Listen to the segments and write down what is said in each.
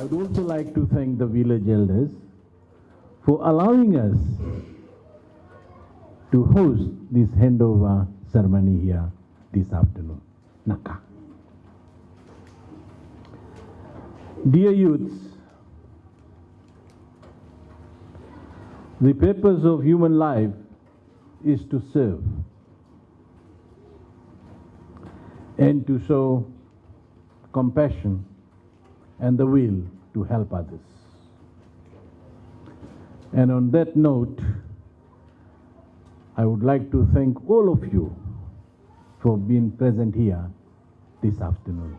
I would also like to thank the village elders for allowing us to host this handover ceremony here this afternoon. Naka. Dear youths, the purpose of human life is to serve and to show compassion and the will to help others. And on that note, I would like to thank all of you for being present here this afternoon.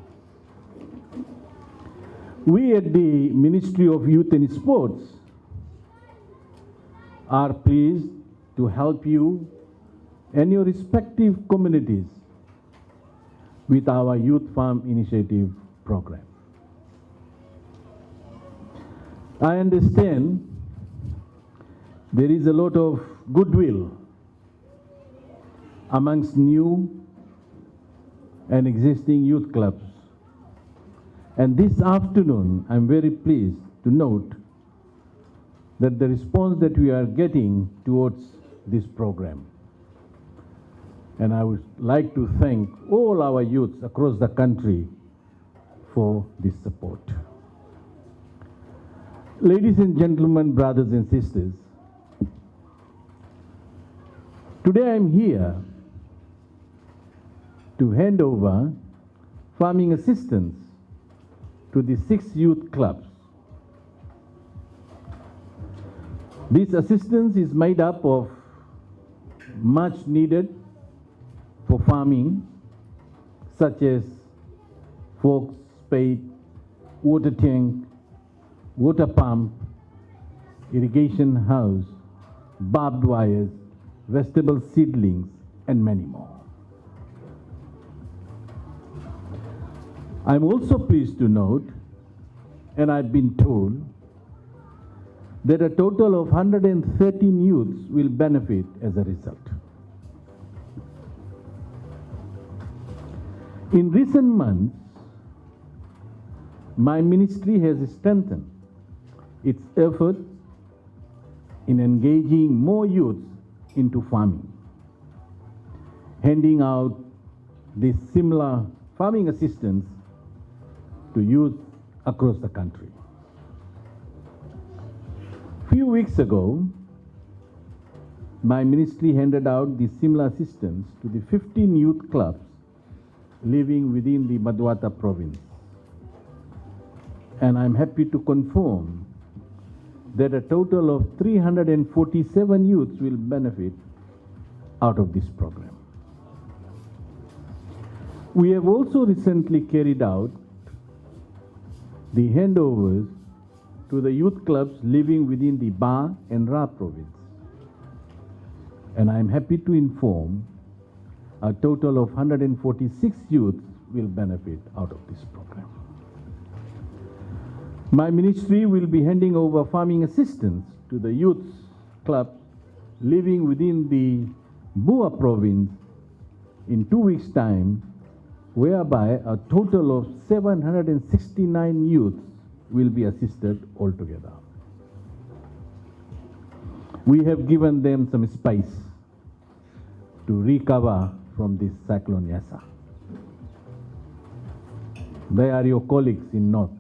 We at the Ministry of Youth and Sports are pleased to help you and your respective communities with our Youth Farm Initiative program. I understand there is a lot of goodwill amongst new and existing youth clubs. And this afternoon, I'm very pleased to note that the response that we are getting towards this program. And I would like to thank all our youths across the country for this support. Ladies and gentlemen, brothers and sisters, today I'm here to hand over farming assistance to the 6 youth clubs. This assistance is made up of much needed for farming, such as forks, spade, water tank, water pump, irrigation house, barbed wires, vegetable seedlings, and many more. I'm also pleased to note, and I've been told, that a total of 113 youths will benefit as a result. In recent months, my ministry has strengthened its efforts in engaging more youths into farming, handing out this similar farming assistance to youth across the country. Few weeks ago, my ministry handed out the similar assistance to the 15 youth clubs living within the Madhwata province. And I'm happy to confirm that a total of 347 youths will benefit out of this program. We have also recently carried out the handovers to the youth clubs living within the Ba and Ra province. And I'm happy to inform a total of 146 youths will benefit out of this program. My ministry will be handing over farming assistance to the youth clubs living within the Bua province in 2 weeks' time, whereby a total of 769 youths will be assisted altogether. We have given them some space to recover from this cyclone Yasa. They are your colleagues in North,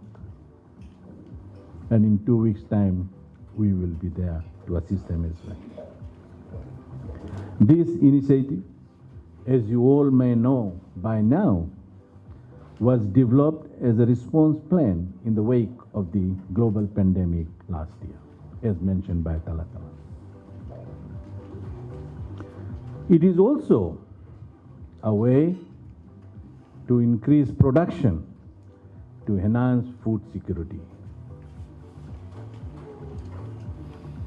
and in 2 weeks' time, we will be there to assist them as well. This initiative, as you all may know by now, was developed as a response plan in the wake of the global pandemic last year, as mentioned by Talatala. It is also a way to increase production to enhance food security.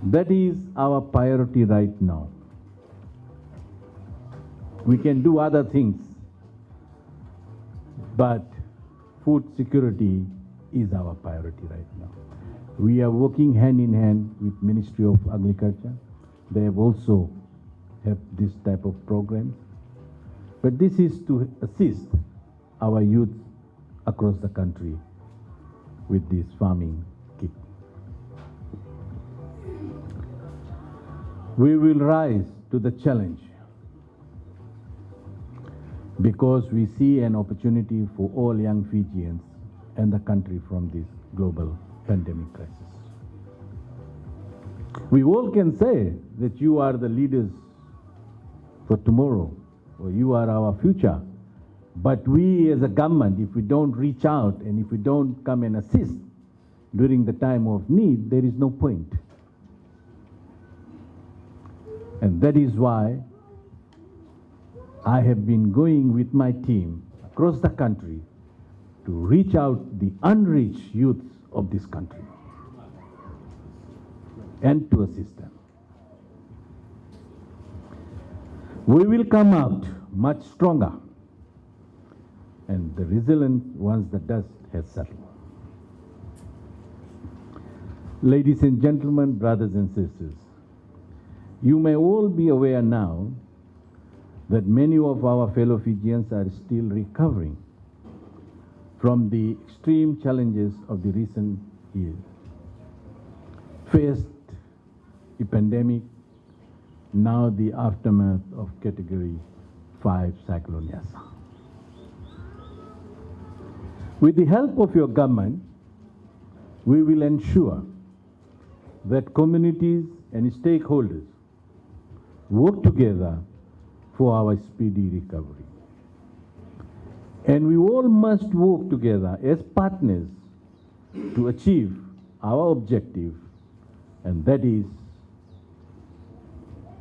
That is our priority right now. We can do other things, but food security is our priority right now. We are working hand in hand with Ministry of Agriculture. They have also have this type of programs. But this is to assist our youth across the country with this farming kit. We will rise to the challenge because we see an opportunity for all young Fijians and the country from this global pandemic crisis. We all can say that you are the leaders for tomorrow, or you are our future. But we as a government, if we don't reach out and if we don't come and assist during the time of need, there is no point. And that is why I have been going with my team across the country to reach out the unreached youths of this country and to assist them. We will come out much stronger and the resilient once the dust has settled. Ladies and gentlemen, brothers and sisters, you may all be aware now that many of our fellow Fijians are still recovering from the extreme challenges of the recent years. First, the pandemic, now the aftermath of Category 5 Cyclone Yasa. With the help of your government, we will ensure that communities and stakeholders work together for our speedy recovery. And we all must work together as partners to achieve our objective, and that is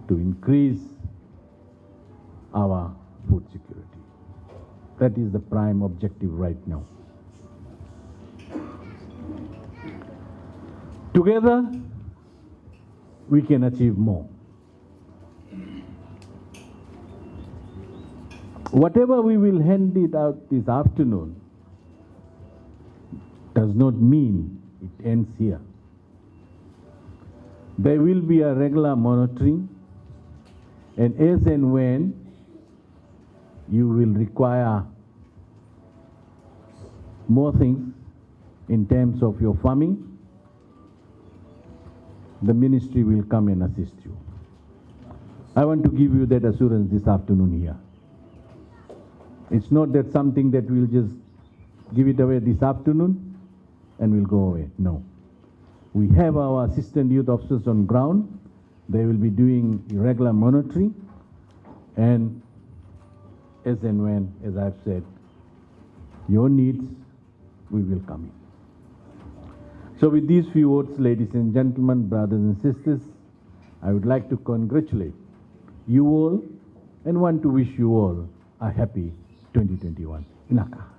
to increase our food security. That is the prime objective right now. Together, we can achieve more. Whatever we will hand it out this afternoon does not mean it ends here. There will be a regular monitoring, and as and when you will require more things in terms of your farming, the ministry will come and assist you. I want to give you that assurance this afternoon here. It's not that something that we'll just give it away this afternoon and we'll go away. No. We have our assistant youth officers on ground. They will be doing regular monitoring, and as and when, as I've said, your needs, we will come in. So with these few words, ladies and gentlemen, brothers and sisters, I would like to congratulate you all and want to wish you all a happy 2021. Inaka.